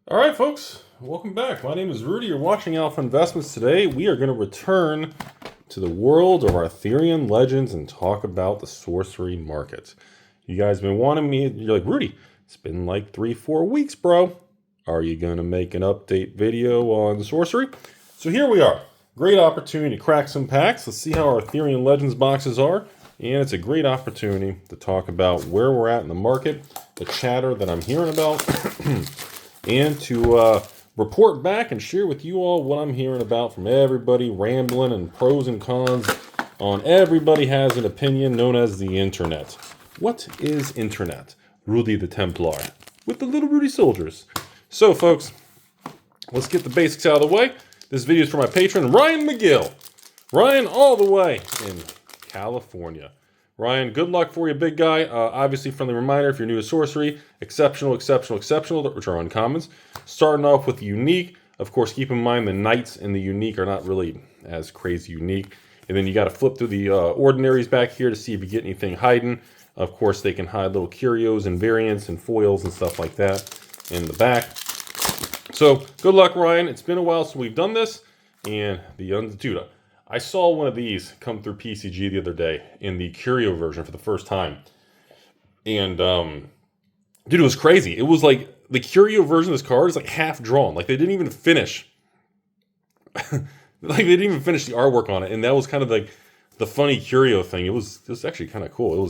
All right, folks, welcome back. My name is Rudy. You're watching Alpha Investments. Today, we are going to return to the world of Arthurian Legends and talk about the sorcery market. You guys have been wanting me, you're like, Rudy, it's been like 3-4 weeks, bro. Are you going to make an update video on the sorcery? So here we are. Great opportunity to crack some packs. Let's see how our Arthurian Legends boxes are. And it's a great opportunity to talk about where we're at in the market, the chatter that I'm hearing about, and to report back and share with you all what I'm hearing about from everybody rambling and pros and cons on everybody has an opinion known as the internet. What is internet? Rudy the Templar with the little Rudy soldiers. So folks, let's get the basics out of the way. This video is for my patron, Ryan McGill. Ryan all the way in California. Ryan, good luck for you, big guy. Obviously, friendly reminder, if you're new to sorcery, exceptional, which are uncommons. Starting off with unique. Of course, keep in mind the knights and the unique are not really as crazy unique. And then you got to flip through the ordinaries back here to see if you get anything hiding. Of course, they can hide little curios and variants and foils and stuff like that in the back. So, good luck, Ryan. It's been a while since we've done this. And dude, I saw one of these come through PCG the other day in the curio version for the first time. And, dude, it was crazy. It was like the curio version of this card is like half drawn. Like they didn't even finish. Like they didn't even finish the artwork on it. And that was kind of like the funny curio thing. It was actually kind of cool.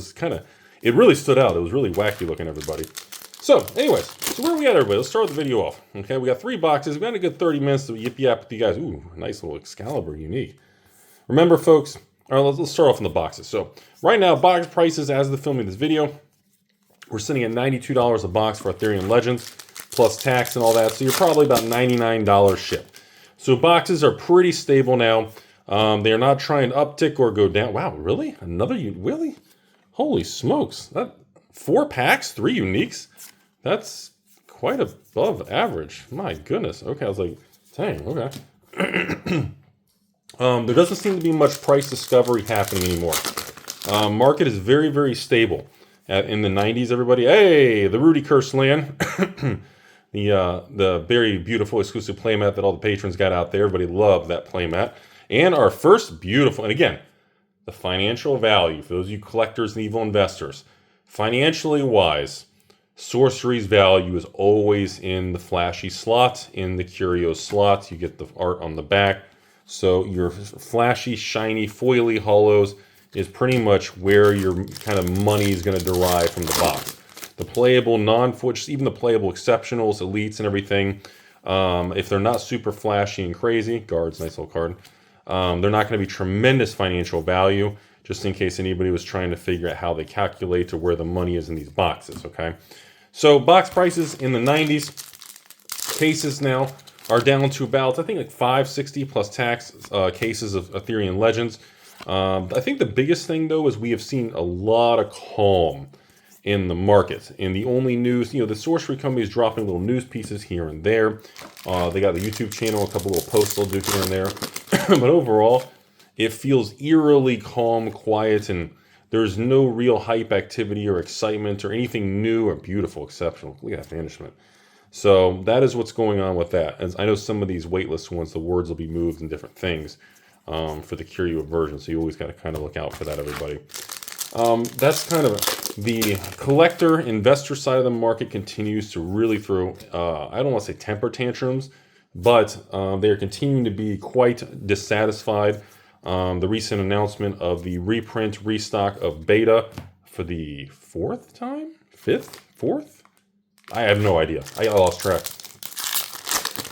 It really stood out. It was really wacky looking, everybody. So, anyways, so where are we at, everybody? Let's start the video off. Okay, we got 3 boxes. We got a good 30 minutes to yip-yap with you guys. Ooh, nice little Excalibur unique. Remember, folks, all right, let's start off in the boxes. So, right now, box prices as of the filming of this video, we're sitting at $92 a box for Arthurian Legends, plus tax and all that. So, you're probably about $99 shipped. So, boxes are pretty stable now. They are not trying to uptick or go down. Wow, really? Really? Holy smokes. 4 packs, 3 uniques? That's quite above average. My goodness. Okay, I was like, dang, okay. There doesn't seem to be much price discovery happening anymore. Market is very, very stable. In the 90s, everybody. Hey, the Rudy Curse Land. The very beautiful exclusive playmat that all the patrons got out there. Everybody loved that playmat. And our first beautiful, and again, the financial value for those of you collectors and evil investors. Financially wise, sorcery's value is always in the flashy slot, in the curio slot. You get the art on the back. So your flashy, shiny, foily hollows is pretty much where your kind of money is going to derive from the box. The playable non-foil, even the playable exceptionals, elites, and everything, if they're not super flashy and crazy, guards, nice little card, they're not going to be tremendous financial value, just in case anybody was trying to figure out how they calculate to where the money is in these boxes, okay? So box prices in the 90s, cases now are down to about, I think, like $560 plus tax cases of Arthurian Legends. I think the biggest thing, though, is we have seen a lot of calm in the market. And the only news, the sorcery company is dropping little news pieces here and there. They got the YouTube channel, a couple little posts they'll do here and there. But overall, it feels eerily calm, quiet, and there's no real hype activity or excitement or anything new or beautiful, exceptional. Look at that banishment. So that is what's going on with that. As I know some of these waitlist ones, the words will be moved and different things for the curio version. So you always got to kind of look out for that, everybody. That's kind of the collector investor side of the market continues to really throw, I don't want to say temper tantrums, but they're continuing to be quite dissatisfied. The recent announcement of the restock of beta for the 4th time? 5th? 4th? I have no idea. I lost track.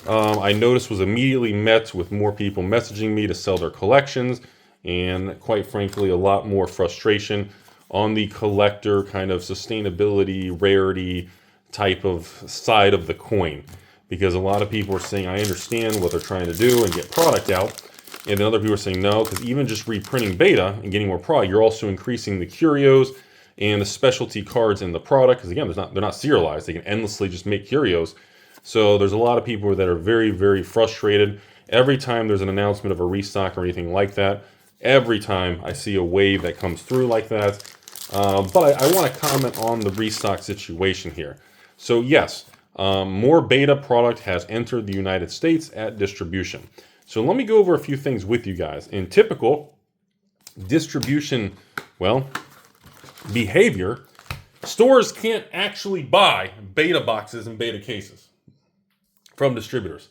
I noticed was immediately met with more people messaging me to sell their collections, and quite frankly, a lot more frustration on the collector kind of sustainability, rarity type of side of the coin. Because a lot of people are saying, I understand what they're trying to do and get product out. And then other people are saying no, because even just reprinting beta and getting more product, you're also increasing the curios and the specialty cards in the product. Because again, they're not serialized. They can endlessly just make curios. So there's a lot of people that are very, very frustrated. Every time there's an announcement of a restock or anything like that, every time I see a wave that comes through like that. But I want to comment on the restock situation here. So yes, more beta product has entered the United States at distribution. So let me go over a few things with you guys. In typical distribution, well, behavior, stores can't actually buy beta boxes and beta cases from distributors.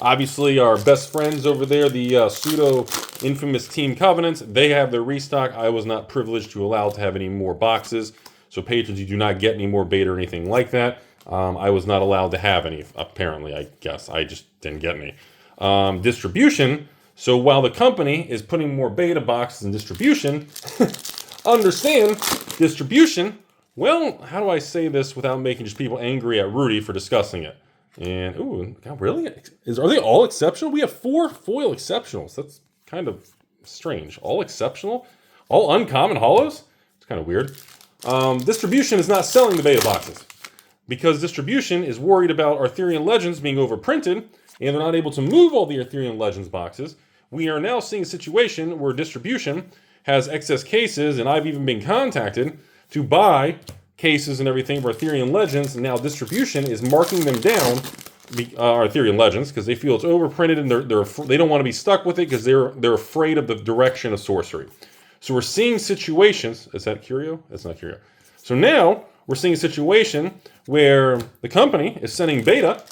Obviously, our best friends over there, the pseudo-infamous Team Covenant, they have their restock. I was not privileged to allow to have any more boxes. So patrons, you do not get any more beta or anything like that. I was not allowed to have any, apparently, I guess. I just didn't get any. Distribution, so while the company is putting more beta boxes in distribution, understand, distribution, well, how do I say this without making just people angry at Rudy for discussing it? And, ooh, God, really? Are they all exceptional? We have 4 foil exceptionals. That's kind of strange. All exceptional? All uncommon hollows? It's kind of weird. Distribution is not selling the beta boxes because distribution is worried about Arthurian Legends being overprinted and they're not able to move all the Arthurian Legends boxes. We are now seeing a situation where distribution has excess cases, and I've even been contacted to buy cases and everything for Arthurian Legends, and now distribution is marking them down, Arthurian Legends, because they feel it's overprinted and they don't want to be stuck with it because they're afraid of the direction of sorcery. So we're seeing situations. Is that Curio? That's not Curio. So now we're seeing a situation where the company is sending beta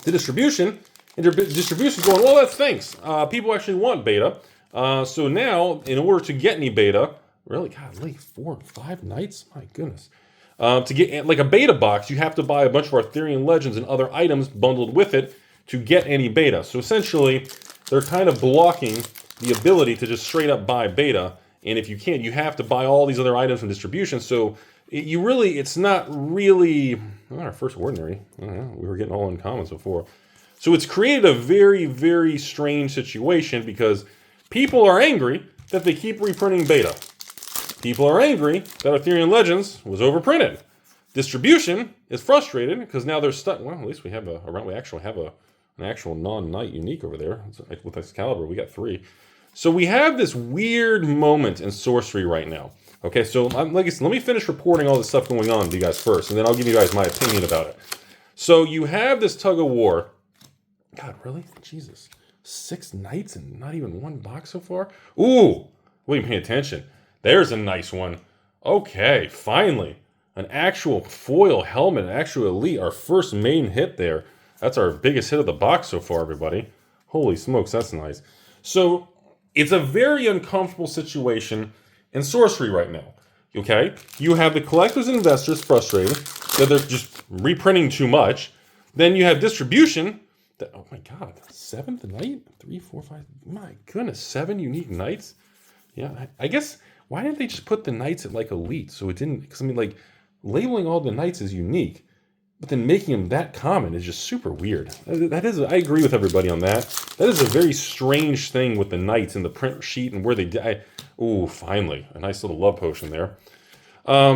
to distribution, and distribution going, well, that stinks. People actually want beta. So now, in order to get any beta, really, God, like 4 or 5 nights? My goodness. To get like a beta box, you have to buy a bunch of Arthurian Legends and other items bundled with it to get any beta. So essentially, they're kind of blocking the ability to just straight up buy beta. And if you can't, you have to buy all these other items from distribution. So it's not really, not our first ordinary. I don't know, we were getting all uncommons before. So it's created a very, very strange situation because people are angry that they keep reprinting beta. People are angry that Arthurian Legends was overprinted. Distribution is frustrated because now they're stuck. Well, at least we actually have an actual non-knight unique over there. With Excalibur, we got 3. So we have this weird moment in sorcery right now. Okay, so let me finish reporting all this stuff going on to you guys first, and then I'll give you guys my opinion about it. So you have this Tug-of-war. God, really? Jesus. 6 nights and not even 1 box so far? Ooh, we ain't paying attention. There's a nice one. Okay, finally. An actual foil helmet, an actual elite. Our first main hit there. That's our biggest hit of the box so far, everybody. Holy smokes, that's nice. So, it's a very uncomfortable situation in sorcery right now. Okay? You have the collectors and investors frustrated that they're just reprinting too much. Then you have distribution. Oh my God, 7th night? 3, 4, 5. My goodness, 7 unique knights? Yeah, I guess... Why didn't they just put the knights at like elite? So it didn't, because I mean, like, labeling all the knights as unique, but then making them that common is just super weird. I agree with everybody on that. That is a very strange thing with the knights and the print sheet and where they die. Ooh, finally, a nice little love potion there.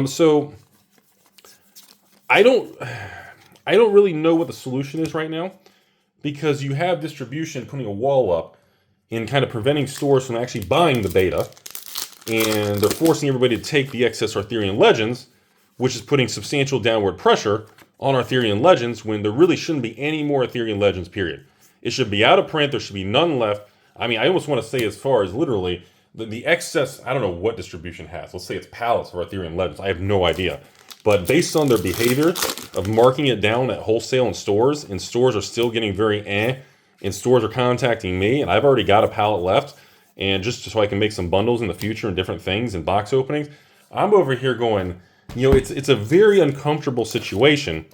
So I don't really know what the solution is right now because you have distribution putting a wall up and kind of preventing stores from actually buying the beta. And they're forcing everybody to take the excess Arthurian Legends, which is putting substantial downward pressure on Arthurian Legends when there really shouldn't be any more Arthurian Legends, period. It should be out of print. There should be none left. I mean, I almost want to say as far as literally the excess, I don't know what distribution has. Let's say it's pallets for Arthurian Legends. I have no idea. But based on their behavior of marking it down at wholesale and stores are still getting very and stores are contacting me, and I've already got a pallet left, and just so I can make some bundles in the future and different things and box openings, I'm over here going, you know, it's a very uncomfortable situation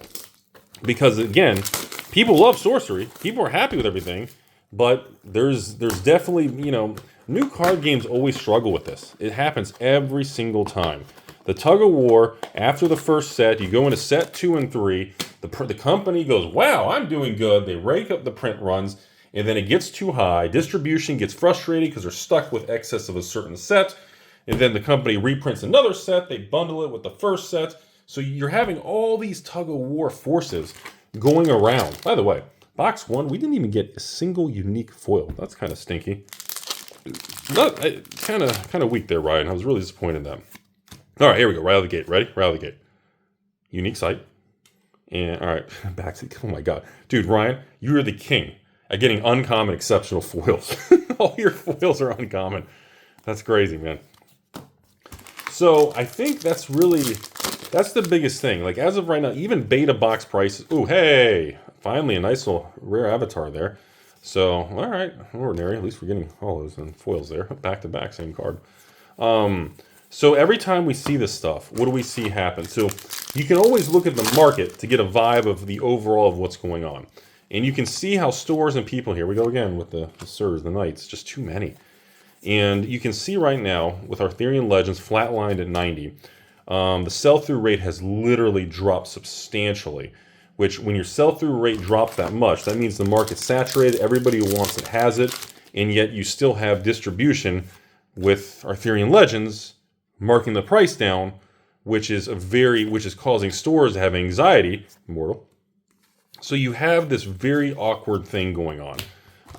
because, again, people love sorcery. People are happy with everything, but there's definitely, you know, new card games always struggle with this. It happens every single time. The Tug-of-war, after the first set, you go into set 2 and 3, the company goes, wow, I'm doing good. They rake up the print runs, and then it gets too high. Distribution gets frustrated because they're stuck with excess of a certain set. And then the company reprints another set. They bundle it with the first set. So you're having all these tug-of-war forces going around. By the way, box 1, we didn't even get a single unique foil. That's kind of stinky. Kind of weak there, Ryan. I was really disappointed in that. All right, here we go. Right out of the gate. Ready? Right out of the gate. Unique site. And all right, back to, oh my God. Dude, Ryan, you are the king at getting uncommon, exceptional foils. All your foils are uncommon. That's crazy, man. So I think that's the biggest thing. Like as of right now, even beta box prices. Oh, hey, finally a nice little rare avatar there. So, all right, ordinary. At least we're getting all those and foils there, back to back, same card. So every time we see this stuff, what do we see happen? So you can always look at the market to get a vibe of the overall of what's going on. And you can see how stores and people, here we go again with the sirs, the knights, just too many. And you can see right now with Arthurian Legends flatlined at 90, the sell-through rate has literally dropped substantially, which when your sell-through rate drops that much, that means the market's saturated, everybody who wants it has it, and yet you still have distribution with Arthurian Legends marking the price down, which is causing stores to have anxiety, Immortal. So you have this very awkward thing going on.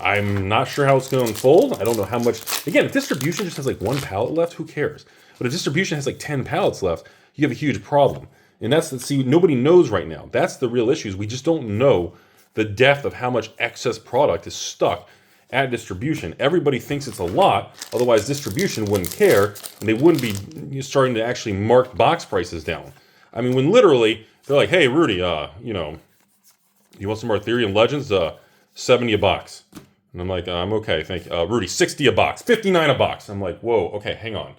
I'm not sure how it's going to unfold. I don't know how much. Again, if distribution just has like one pallet left, who cares? But if distribution has like 10 pallets left, you have a huge problem. And nobody knows right now. That's the real issue. We just don't know the depth of how much excess product is stuck at distribution. Everybody thinks it's a lot, otherwise distribution wouldn't care, and they wouldn't be starting to actually mark box prices down. I mean, when literally they're like, "Hey, Rudy, you want some Arthurian Legends? 70 a box." And I'm like, "I'm okay, thank you." Rudy, 60 a box, 59 a box. I'm like, "Whoa, okay, hang on."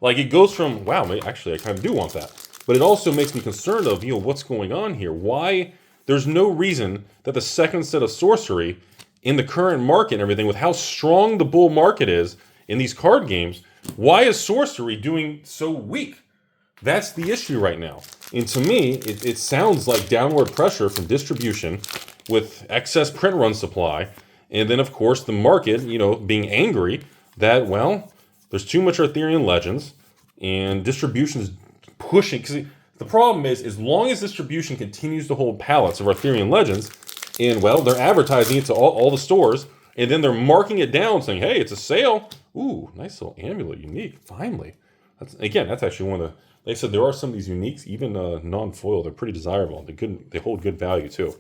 Like it goes from, wow, actually I kind of do want that. But it also makes me concerned of, what's going on here? Why? There's no reason that the second set of sorcery in the current market and everything, with how strong the bull market is in these card games, why is sorcery doing so weak? That's the issue right now. And to me, it sounds like downward pressure from distribution with excess print run supply. And then, of course, the market, being angry that, well, there's too much Arthurian Legends and distribution is pushing. Because the problem is, as long as distribution continues to hold pallets of Arthurian Legends, and, well, they're advertising it to all the stores, and then they're marking it down saying, hey, it's a sale. Ooh, nice little amulet, unique, finally. That's actually one of the, like I said, there are some of these uniques, even non-foil, they're pretty desirable. They hold good value, too.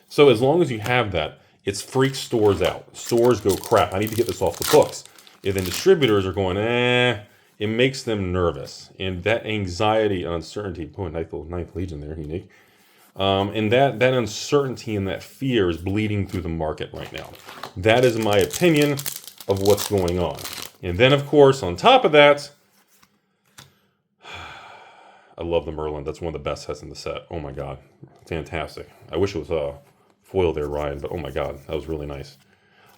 So as long as you have that, it's freaks stores out. Stores go, crap, I need to get this off the books. And then distributors are going, it makes them nervous. And that anxiety and uncertainty, boy, ninth Legion there, unique. And that uncertainty and that fear is bleeding through the market right now. That is my opinion of what's going on. And then, of course, on top of that, I love the Merlin. That's one of the best sets in the set. Oh my God, fantastic. I wish it was foil there, Ryan, but oh my God, that was really nice.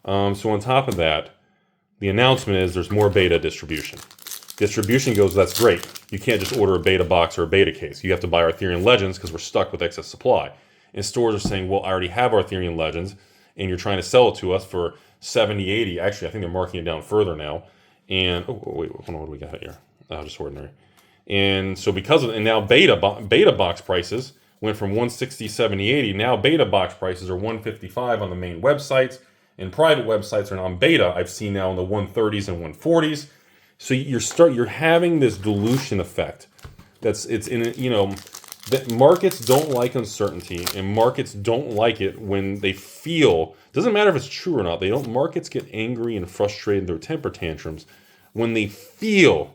So on top of that, the announcement is there's more beta distribution. Distribution goes, that's great. You can't just order a beta box or a beta case. You have to buy Arthurian Legends because we're stuck with excess supply. And stores are saying, well, I already have Arthurian Legends, and you're trying to sell it to us for 70, 80. Actually, I think they're marking it down further now. And, wait, hold on, what do we got here? Just ordinary. And so because of, and now beta box prices went from 160, 70, 80. Now beta box prices are 155 on the main websites, and private websites are on beta. I've seen now in the 130s and 140s. So you're having this dilution effect. That markets don't like uncertainty, and markets don't like it when they feel, doesn't matter if it's true or not, markets get angry and frustrated, their temper tantrums, when they feel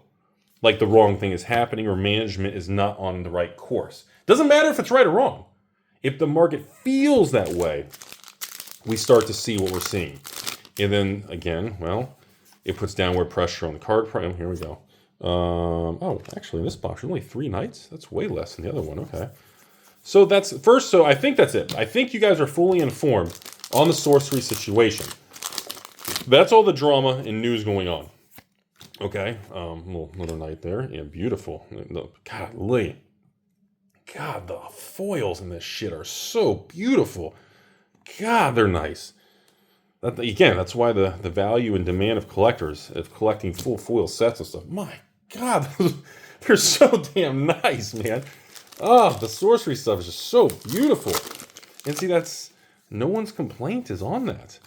like the wrong thing is happening or management is not on the right course. Doesn't matter if it's right or wrong. If the market feels that way, we start to see what we're seeing. And then again, well, it puts downward pressure on the card price. Here we go. Actually, in this box, there's only 3 knights. That's way less than the other one. Okay. So that's first. So I think that's it. I think you guys are fully informed on the sorcery situation. That's all the drama and news going on. Okay. Little knight there. Yeah, beautiful. Golly. God, the foils in this shit are so beautiful. God, they're nice. Again, that's why the value and demand of collectors, of collecting full foil sets and stuff. My God, they're so damn nice, man. Oh, the sorcery stuff is just so beautiful. And see, no one's complaint is on that.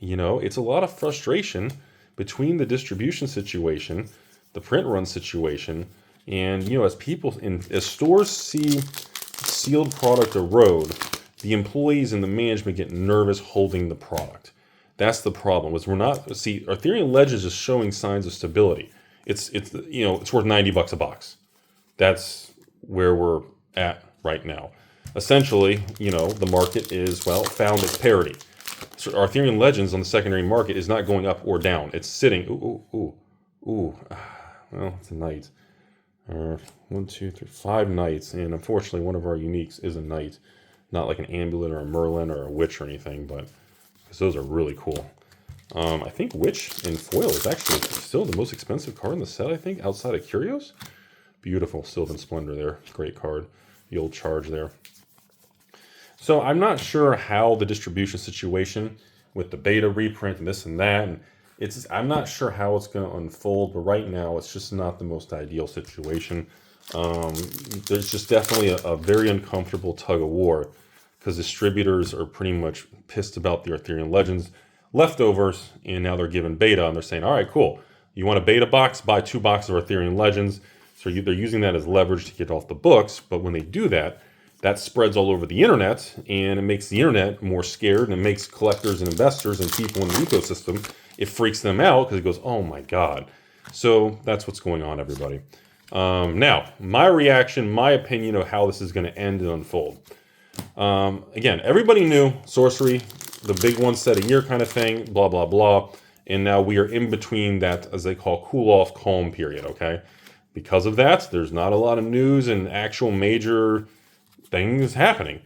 It's a lot of frustration between the distribution situation, the print run situation, and as stores see sealed product erode, the employees and the management get nervous holding the product. That's the problem. We're not, see, Arthurian Legends is showing signs of stability. It's worth $90 a box. That's where we're at right now. Essentially, the market is, found its parity. So Arthurian Legends on the secondary market is not going up or down. It's sitting, well, it's a knight. 1, 2, 3, 5 knights, and unfortunately one of our uniques is a knight. Not like an amulet or a Merlin or a witch or anything, but because those are really cool. I think witch in foil is actually still the most expensive card in the set, I think, outside of Curios. Beautiful Sylvan Splendor there. Great card. The old charge there. So I'm not sure how the distribution situation with the beta reprint and this and that, and I'm not sure how it's going to unfold, but right now it's just not the most ideal situation. There's just definitely a very uncomfortable tug-of-war because distributors are pretty much pissed about the Arthurian Legends leftovers, and now they're given beta, and they're saying, all right, cool. You want a beta box? Buy 2 boxes of Arthurian Legends. So they're using that as leverage to get off the books, but when they do that, that spreads all over the internet, and it makes the internet more scared, and it makes collectors and investors and people in the ecosystem, it freaks them out because it goes, oh my God. So that's what's going on, everybody. Now, my reaction, my opinion of how this is going to end and unfold. Again, everybody knew sorcery, the big one set a year kind of thing, blah, blah, blah. And now we are in between that, as they call, cool off calm period, okay? Because of that, there's not a lot of news and actual major things happening.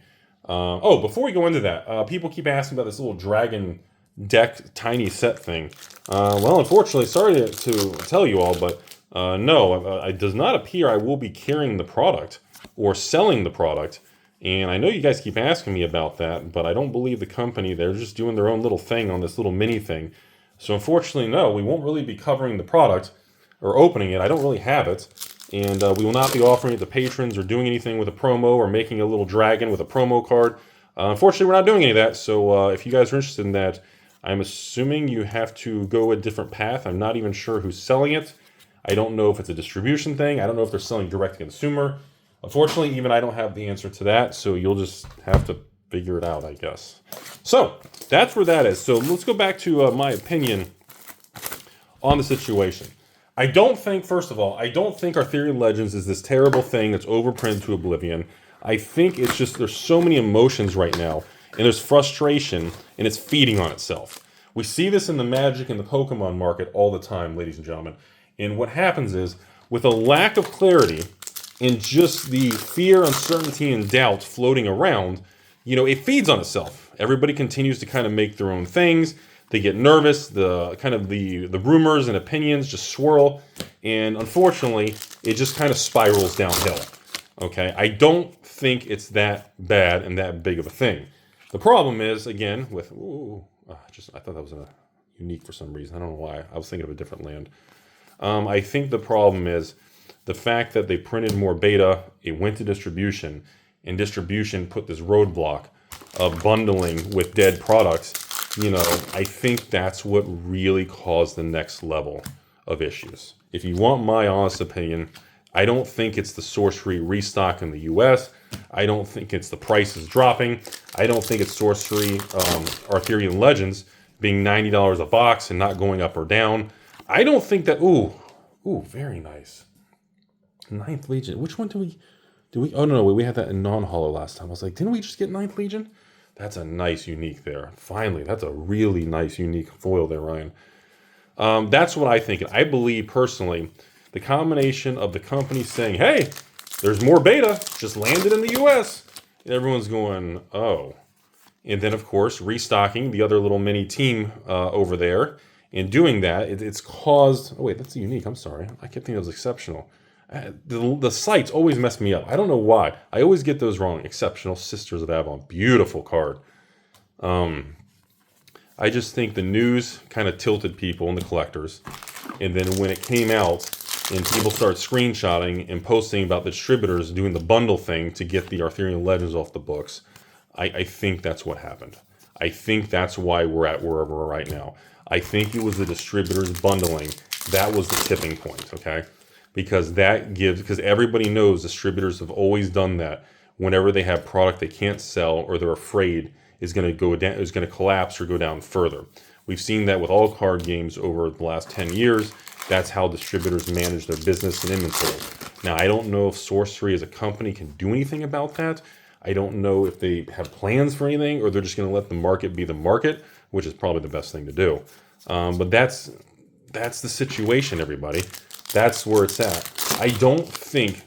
Before we go into that, people keep asking about this little dragon deck tiny set thing. Well, unfortunately, sorry to tell you all, but no, it does not appear I will be carrying the product or selling the product. And I know you guys keep asking me about that, but I don't believe the company, they're just doing their own little thing on this little mini thing. So unfortunately, no, we won't really be covering the product or opening it. I don't really have it. And we will not be offering it to patrons or doing anything with a promo or making a little dragon with a promo card. Unfortunately, we're not doing any of that. So if you guys are interested in that, I'm assuming you have to go a different path. I'm not even sure who's selling it. I don't know if it's a distribution thing. I don't know if they're selling direct to consumer. Unfortunately, even I don't have the answer to that. So you'll just have to figure it out, I guess. So that's where that is. So let's go back to my opinion on the situation. I don't think, first of all, I don't think Arthurian Legends is this terrible thing that's overprinted to oblivion. I think it's just there's so many emotions right now, and there's frustration, and it's feeding on itself. We see this in the Magic and the Pokemon market all the time, ladies and gentlemen. And what happens is, with a lack of clarity and just the fear, uncertainty, and doubt floating around, it feeds on itself. Everybody continues to kind of make their own things. They get nervous, the rumors and opinions just swirl, and unfortunately, it just kind of spirals downhill. Okay, I don't think it's that bad and that big of a thing. The problem is, again, with I thought that was a unique for some reason. I don't know why. I was thinking of a different land. I think the problem is the fact that they printed more beta. It went to distribution, and distribution put this roadblock of bundling with dead products. I think that's what really caused the next level of issues. If you want my honest opinion, I don't think it's the sorcery restock in the US. I don't think it's the prices dropping. I don't think it's sorcery Arthurian Legends being $90 a box and not going up or down. I don't think that, very nice. Ninth Legion. Which one did we, oh no, we had that in non-holo last time. I was like, didn't we just get Ninth Legion? That's a nice unique there. Finally, that's a really nice unique foil there, Ryan. That's what I think. And I believe personally, the combination of the company saying, hey, there's more beta, just landed in the US. And everyone's going, oh. And then, of course, restocking the other little mini team over there. And doing that, it's caused, oh wait, that's a unique, I'm sorry. I kept thinking it was exceptional. The sites always mess me up. I don't know why. I always get those wrong. Exceptional Sisters of Avalon. Beautiful card. I just think the news kind of tilted people and the collectors. And then when it came out and people started screenshotting and posting about the distributors doing the bundle thing to get the Arthurian Legends off the books, I think that's what happened. I think that's why we're at wherever we're right now. I think it was the distributors bundling. That was the tipping point, okay? Because everybody knows distributors have always done that. whenever they have product they can't sell or they're afraid is going to go down, is going to collapse or go down further. We've seen that with all card games over the last 10 years. That's how distributors manage their business and inventory. Now, I don't know if Sorcery as a company can do anything about that. I don't know if they have plans for anything, or they're just going to let the market be the market, which is probably the best thing to do. But that's the situation, everybody. That's where it's at. I don't think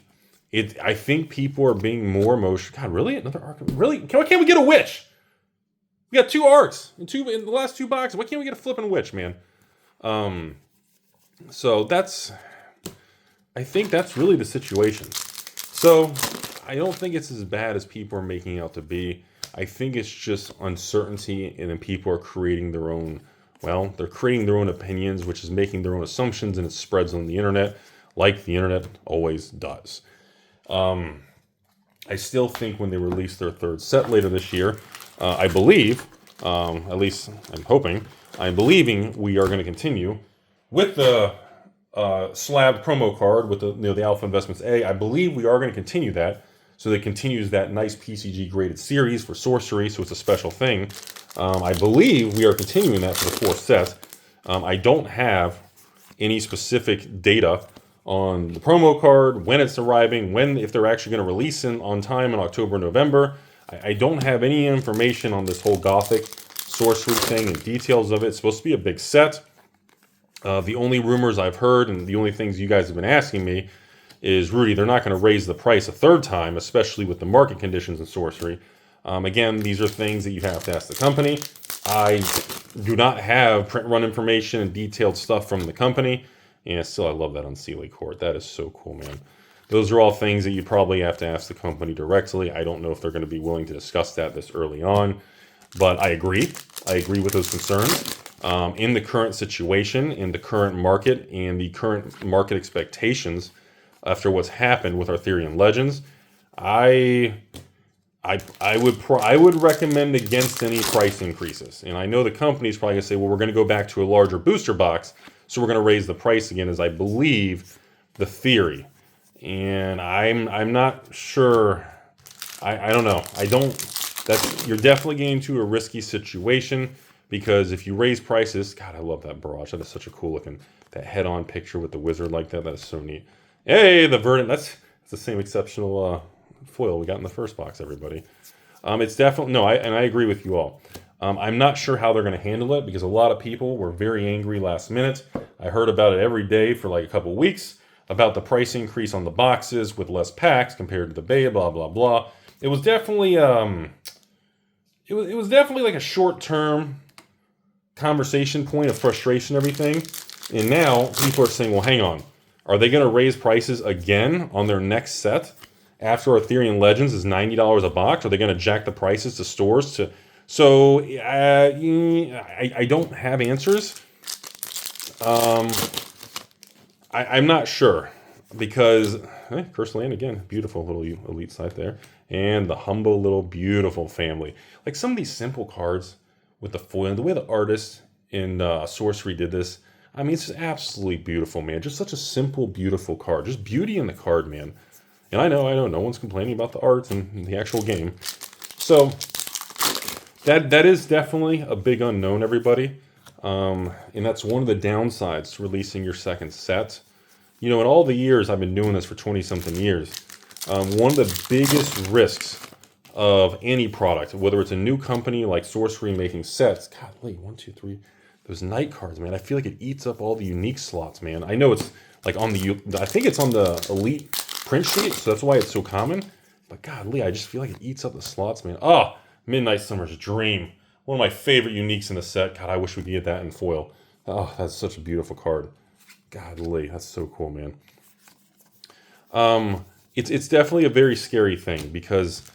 it. I think people are being more emotional. God, really? Another arc? Really? Why can't we get a witch? We got 2 arcs in the last 2 boxes. Why can't we get a flipping witch, man? So I think that's really the situation. So I don't think it's as bad as people are making it out to be. I think it's just uncertainty, and then people are creating their own, well, they're creating their own opinions, which is making their own assumptions, and it spreads on the internet like the internet always does. I still think when they release their 3rd set later this year, I believe, at least I'm believing we are going to continue with the slab promo card with the Alpha Investments A. I believe we are going to continue that. So it continues that nice PCG graded series for Sorcery, so it's a special thing. I believe we are continuing that for the 4th set. I don't have any specific data on the promo card, when it's arriving, if they're actually going to release it on time in October, November. I don't have any information on this whole Gothic Sorcery thing and details of it. It's supposed to be a big set. The only rumors I've heard and the only things you guys have been asking me is, Rudy, they're not going to raise the price a 3rd time, especially with the market conditions in Sorcery. Again, these are things that you have to ask the company. I do not have print run information and detailed stuff from the company. And still, I love that Unseelie Court. That is so cool, man. Those are all things that you probably have to ask the company directly. I don't know if they're going to be willing to discuss that this early on. But I agree. I agree with those concerns. In the current situation, in the current market, and the current market expectations after what's happened with Arthurian Legends, I would recommend against any price increases. And I know the company's probably going to say, well, we're going to go back to a larger booster box, so we're going to raise the price again, as I believe the theory. And I'm not sure. I don't know. You're definitely getting into a risky situation, because if you raise prices, God, I love that barrage. That is such a cool looking, that head-on picture with the wizard like that. That is so neat. Hey, the Verdant. That's the same exceptional foil we got in the first box, everybody. It's definitely, no, I agree with you all. I'm not sure how they're going to handle it, because a lot of people were very angry last minute. I heard about it every day for like a couple weeks, about the price increase on the boxes with less packs compared to the beta, blah, blah, blah. It was definitely, it was definitely like a short-term conversation point of frustration, everything. And now people are saying, well, hang on. Are they going to raise prices again on their next set after Arthurian Legends is $90 a box? Are they going to jack the prices to stores to... So, I don't have answers. I'm not sure, because Cursed Land again, beautiful little elite site there, and the humble little beautiful family. Like some of these simple cards with the foil, the way the artist in Sorcery did this, I mean, it's just absolutely beautiful, man. Just such a simple, beautiful card. Just beauty in the card, man. And I know, no one's complaining about the art and the actual game. So that is definitely a big unknown, everybody. And that's one of the downsides to releasing your 2nd set. You know, in all the years I've been doing this for 20-something years, one of the biggest risks of any product, whether it's a new company like Sorcery making sets, golly, 1, 2, 3, those night cards, man, I feel like it eats up all the unique slots, man. I know it's like on I think it's on the elite print sheet, so that's why it's so common. But godly, I just feel like it eats up the slots, man. Oh, Midnight Summer's Dream. One of my favorite uniques in the set. God, I wish we could get that in foil. Oh, that's such a beautiful card. Godly, that's so cool, man. It's definitely a very scary thing, because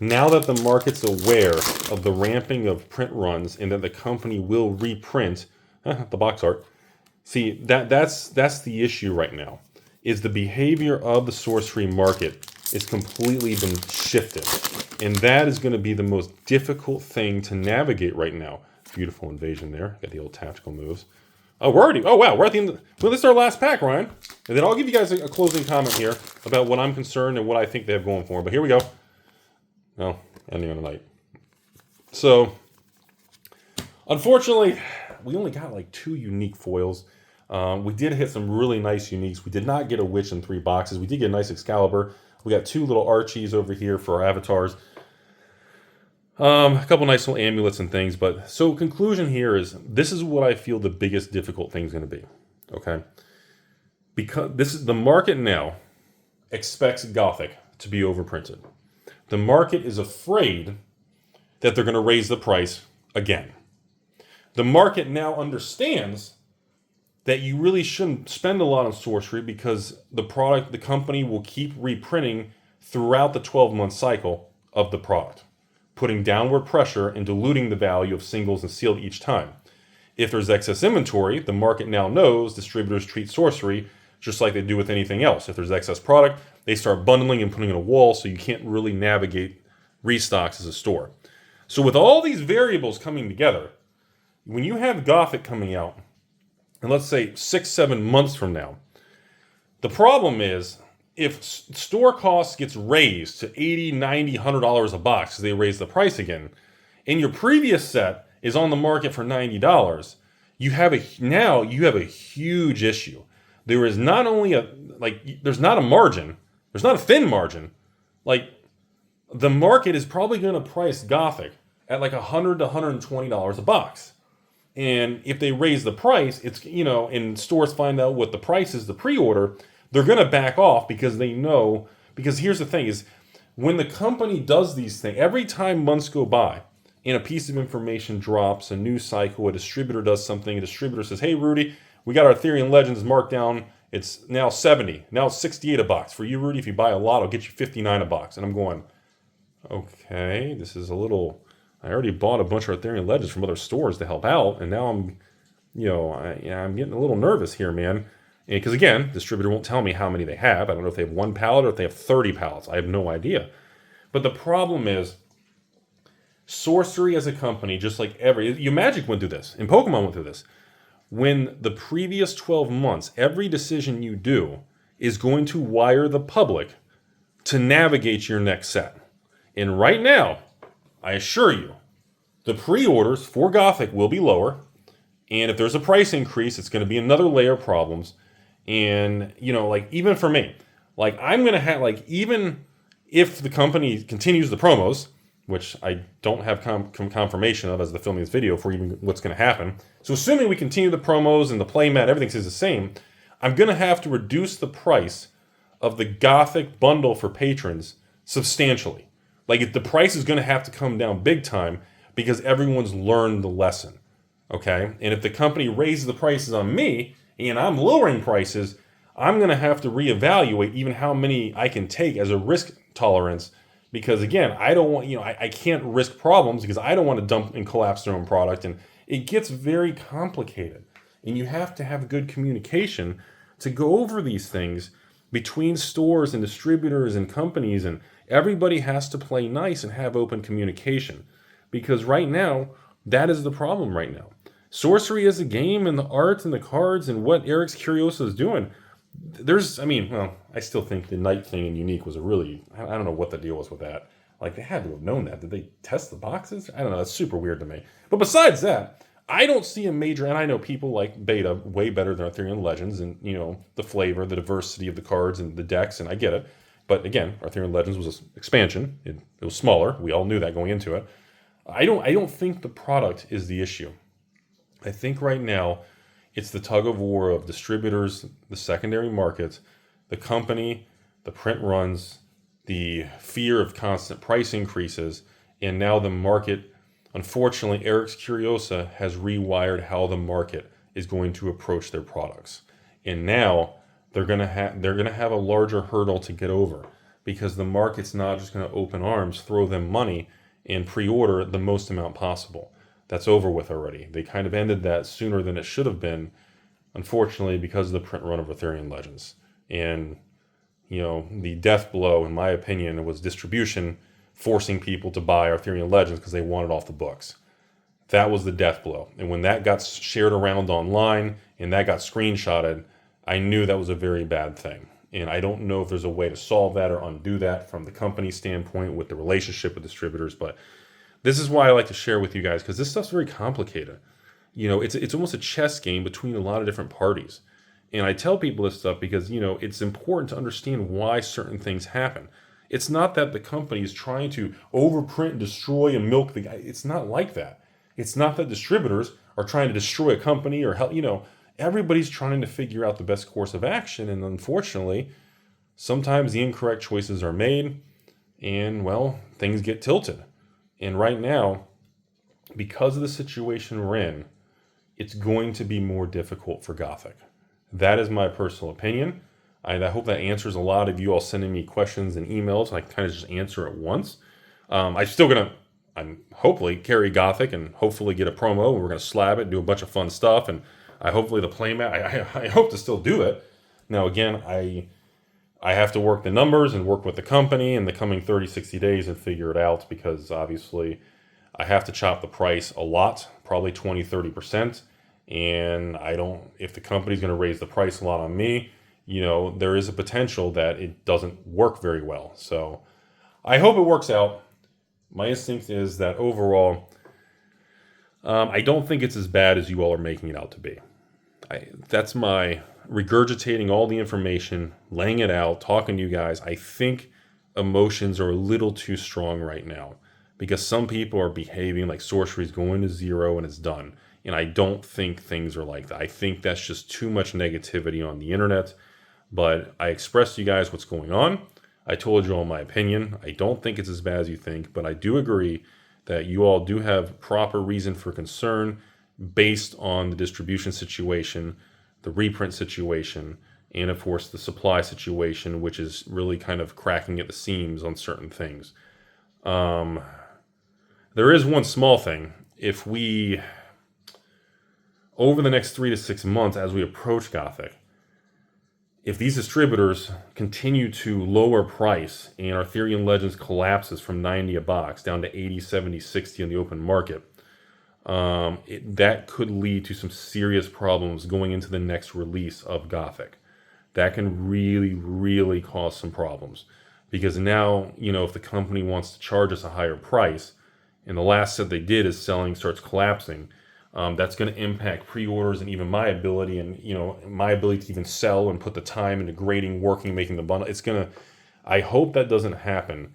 now that the market's aware of the ramping of print runs and that the company will reprint the box art, see, that's the issue right now, is the behavior of the Sorcery market is completely been shifted. And that is going to be the most difficult thing to navigate right now. Beautiful invasion there. Got the old tactical moves. Oh, we're at the end. Well, this is our last pack, Ryan. And then I'll give you guys a closing comment here about what I'm concerned and what I think they have going for them. But here we go. Well, ending on a night. So, unfortunately, we only got like 2 unique foils. We did hit some really nice uniques. We did not get a witch in 3 boxes. We did get a nice Excalibur. We got 2 little Archies over here for our avatars. A couple nice little amulets and things. But so conclusion here is this is what I feel the biggest difficult thing is going to be. Okay, because this is the market now expects Gothic to be overprinted. The market is afraid that they're going to raise the price again. The market now understands that you really shouldn't spend a lot on sorcery because the company will keep reprinting throughout the 12-month cycle of the product, putting downward pressure and diluting the value of singles and sealed each time. If there's excess inventory, the market now knows distributors treat sorcery just like they do with anything else. If there's excess product, they start bundling and putting in a wall so you can't really navigate restocks as a store. So with all these variables coming together, when you have Gothic coming out, and let's say 6-7 months from now, the problem is if store costs gets raised to $80, $90, $100 a box because they raise the price again, and your previous set is on the market for $90, you have a huge issue. There is not only there's not a margin, there's not a thin margin. Like the market is probably going to price Gothic at like $100 to $120 a box. And if they raise the price, it's, and stores find out what the price is, the pre-order, they're going to back off because they know, because here's the thing is, when the company does these things, every time months go by and a piece of information drops, a news cycle, a distributor does something, a distributor says, hey, Rudy, we got our Arthurian Legends marked down. It's now 70. Now it's 68 a box. For you, Rudy, if you buy a lot, I'll get you 59 a box. And I'm going, okay, this is a little... I already bought a bunch of Arthurian Legends from other stores to help out, and now I'm getting a little nervous here, man. Because again, distributor won't tell me how many they have. I don't know if they have 1 pallet or if they have 30 pallets. I have no idea. But the problem is, sorcery as a company, just like Magic went through this, and Pokemon went through this. When the previous 12 months, every decision you do is going to wire the public to navigate your next set. And right now, I assure you, the pre-orders for Gothic will be lower, and if there's a price increase, it's going to be another layer of problems. And, even for me, I'm going to have, even if the company continues the promos, which I don't have confirmation of as the filming this video for even what's going to happen. So assuming we continue the promos and the playmat, everything stays the same, I'm going to have to reduce the price of the Gothic bundle for patrons substantially. The price is going to have to come down big time because everyone's learned the lesson, okay? And if the company raises the prices on me and I'm lowering prices, I'm going to have to reevaluate even how many I can take as a risk tolerance because, again, I don't want, I can't risk problems because I don't want to dump and collapse their own product. And it gets very complicated. And you have to have good communication to go over these things between stores and distributors and companies, and everybody has to play nice and have open communication because right now, that is the problem right now. Sorcery as a game and the art and the cards and what Eric's Curiosa is doing, I still think the night thing and unique was I don't know what the deal was with that. They had to have known that. Did they test the boxes? I don't know. That's super weird to me. But besides that, I don't see a major, and I know people like Beta way better than Arthurian Legends and, the flavor, the diversity of the cards and the decks, and I get it. But again, Arthurian Legends was an expansion. It was smaller. We all knew that going into it. I don't think the product is the issue. I think right now it's the tug-of-war of distributors, the secondary markets, the company, the print runs, the fear of constant price increases, and now the market. Unfortunately, Eric's Curiosa has rewired how the market is going to approach their products. And now they're going to have a larger hurdle to get over because the market's not just going to open arms, throw them money, and pre-order the most amount possible. That's over with already. They kind of ended that sooner than it should have been, unfortunately, because of the print run of Arthurian Legends. And, the death blow, in my opinion, was distribution forcing people to buy Arthurian Legends because they wanted off the books. That was the death blow. And when that got shared around online and that got screenshotted, I knew that was a very bad thing. And I don't know if there's a way to solve that or undo that from the company standpoint with the relationship with distributors. But this is why I like to share with you guys, because this stuff's very complicated. It's almost a chess game between a lot of different parties. And I tell people this stuff because, it's important to understand why certain things happen. It's not that the company is trying to overprint, destroy, and milk the guy. It's not like that. It's not that distributors are trying to destroy a company or help, everybody's trying to figure out the best course of action. And unfortunately, sometimes the incorrect choices are made and, well, things get tilted. And right now, because of the situation we're in, it's going to be more difficult for Gothic. That is my personal opinion. I hope that answers a lot of you all sending me questions and emails. I can kind of just answer at once. I'm hopefully carry Gothic and hopefully get a promo. We're going to slab it, do a bunch of fun stuff, and hopefully the playmat. I hope to still do it. Now again, I have to work the numbers and work with the company in the coming 30, 60 days and figure it out, because obviously I have to chop the price a lot, probably 20, 30%. And if the company's going to raise the price a lot on me, there is a potential that it doesn't work very well. So I hope it works out. My instinct is that overall, I don't think it's as bad as you all are making it out to be. That's my regurgitating all the information, laying it out, talking to you guys. I think emotions are a little too strong right now, because some people are behaving like sorcery's going to zero and it's done. And I don't think things are like that. I think that's just too much negativity on the internet. But I expressed to you guys what's going on. I told you all my opinion. I don't think it's as bad as you think, but I do agree that you all do have proper reason for concern based on the distribution situation, the reprint situation, and of course the supply situation, which is really kind of cracking at the seams on certain things. There is one small thing. If we, over the next 3 to 6 months as we approach Gothic, if these distributors continue to lower price and Arthurian Legends collapses from 90 a box down to 80, 70, 60 in the open market, that could lead to some serious problems going into the next release of Gothic. That can really, really cause some problems. Because now, if the company wants to charge us a higher price, and the last set they did is selling starts collapsing, that's going to impact pre-orders and even my ability to even sell and put the time into grading, working, making the bundle. I hope that doesn't happen.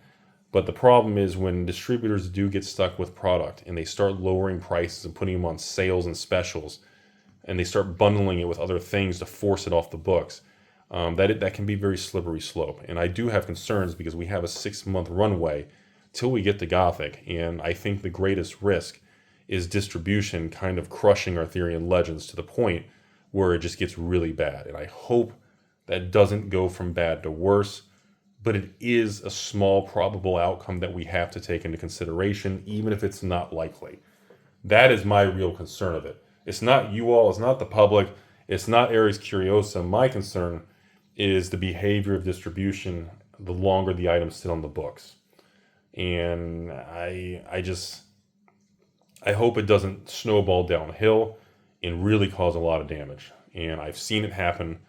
But the problem is when distributors do get stuck with product and they start lowering prices and putting them on sales and specials, and they start bundling it with other things to force it off the books, that can be very slippery slope. And I do have concerns because we have a 6-month runway till we get to Gothic. And I think the greatest risk is distribution kind of crushing Arthurian Legends to the point where it just gets really bad. And I hope that doesn't go from bad to worse, but it is a small probable outcome that we have to take into consideration, even if it's not likely. That is my real concern of it. It's not you all, it's not the public, it's not Ares Curiosa. My concern is the behavior of distribution the longer the items sit on the books. And I hope it doesn't snowball downhill and really cause a lot of damage. And I've seen it happen.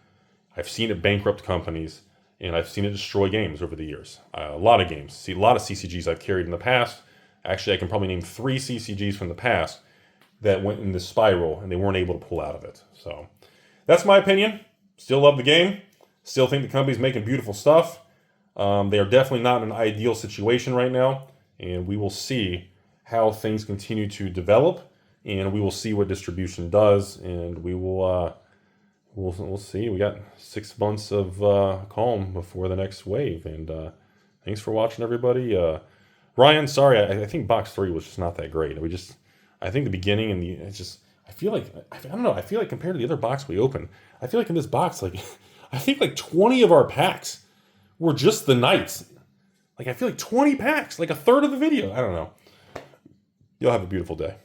I've seen it bankrupt companies, and I've seen it destroy games over the years. A lot of games. A lot of CCGs I've carried in the past. Actually, I can probably name 3 CCGs from the past that went in this spiral, and they weren't able to pull out of it. So that's my opinion. Still love the game. Still think the company's making beautiful stuff. They are definitely not in an ideal situation right now, and we will see how things continue to develop, and we will see what distribution does, and we'll see. We got 6 months of calm before the next wave, and thanks for watching, everybody. Ryan, sorry, I think box 3 was just not that great. I think the beginning and I feel like compared to the other box we opened, I feel like in this box, I think 20 of our packs were just the knights. I feel like 20 packs, a third of the video. I don't know. You'll have a beautiful day.